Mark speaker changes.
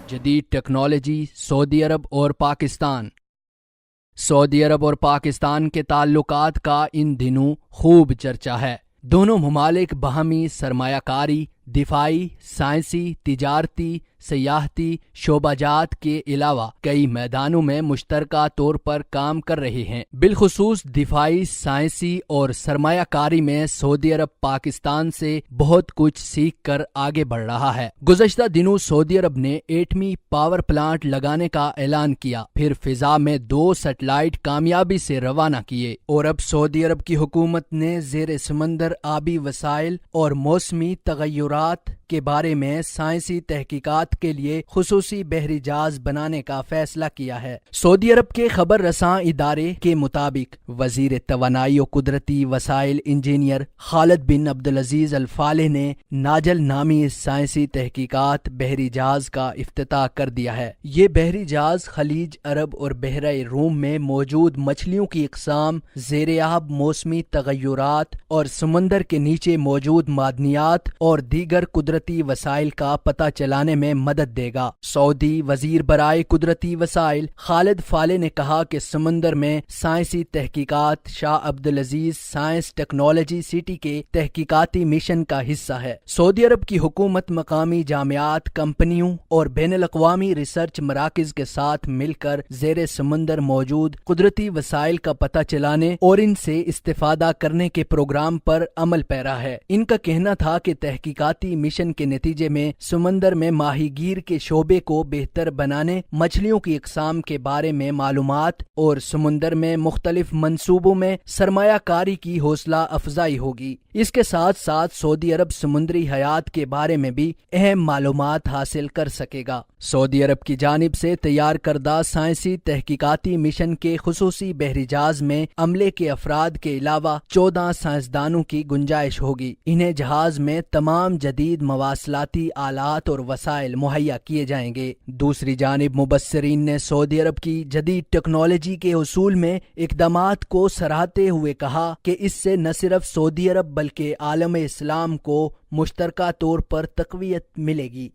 Speaker 1: جدید ٹیکنالوجی، سعودی عرب اور پاکستان۔ سعودی عرب اور پاکستان کے تعلقات کا ان دنوں خوب چرچا ہے۔ دونوں ممالک باہمی سرمایہ کاری، دفاعی، سائنسی، تجارتی، سیاحتی شعبہ جات کے علاوہ کئی میدانوں میں مشترکہ طور پر کام کر رہے ہیں۔ بالخصوص دفاعی، سائنسی اور سرمایہ کاری میں سعودی عرب پاکستان سے بہت کچھ سیکھ کر آگے بڑھ رہا ہے۔ گزشتہ دنوں سعودی عرب نے ایٹمی پاور پلانٹ لگانے کا اعلان کیا، پھر فضا میں 2 سیٹلائٹ کامیابی سے روانہ کیے، اور اب سعودی عرب کی حکومت نے زیر سمندر آبی وسائل اور موسمی تغیرات کے بارے میں سائنسی تحقیقات کے لیے خصوصی بحری جہاز بنانے کا فیصلہ کیا ہے۔ سعودی عرب کے خبر رساں ادارے کے مطابق وزیر توانائی و قدرتی وسائل انجینئر خالد بن عبدالعزیز الفالح نے ناجل نامی اس سائنسی تحقیقات بحری جہاز کا افتتاح کر دیا ہے۔ یہ بحری جہاز خلیج عرب اور بحیرہ روم میں موجود مچھلیوں کی اقسام، زیر آب موسمی تغیرات اور سمندر کے نیچے موجود معدنیات اور دیگر قدرتی وسائل کا پتہ چلانے میں مدد دے گا۔ سعودی وزیر برائے قدرتی وسائل خالد فالح نے کہا کہ سمندر میں سائنسی تحقیقات شاہ عبدالعزیز سائنس ٹیکنالوجی سٹی کے تحقیقاتی مشن کا حصہ ہے۔ سعودی عرب کی حکومت مقامی جامعات، کمپنیوں اور بین الاقوامی ریسرچ مراکز کے ساتھ مل کر زیر سمندر موجود قدرتی وسائل کا پتہ چلانے اور ان سے استفادہ کرنے کے پروگرام پر عمل پیرا ہے۔ ان کا کہنا تھا کہ تحقیقاتی مشن کے نتیجے میں سمندر میں ماہی گیر کے شعبے کو بہتر بنانے، مچھلیوں کی اقسام کے بارے میں معلومات اور سمندر میں مختلف منصوبوں میں سرمایہ کاری کی حوصلہ افزائی ہوگی۔ اس کے ساتھ ساتھ سعودی عرب سمندری حیات کے بارے میں بھی اہم معلومات حاصل کر سکے گا۔ سعودی عرب کی جانب سے تیار کردہ سائنسی تحقیقاتی مشن کے خصوصی بحری جہاز میں عملے کے افراد کے علاوہ 14 سائنسدانوں کی گنجائش ہوگی۔ انہیں جہاز میں تمام جدید مواصلاتی آلات اور وسائل مہیا کیے جائیں گے۔ دوسری جانب مبصرین نے سعودی عرب کی جدید ٹیکنالوجی کے حصول میں اقدامات کو سراہتے ہوئے کہا کہ اس سے نہ صرف سعودی عرب بلکہ عالم اسلام کو مشترکہ طور پر تقویت ملے گی۔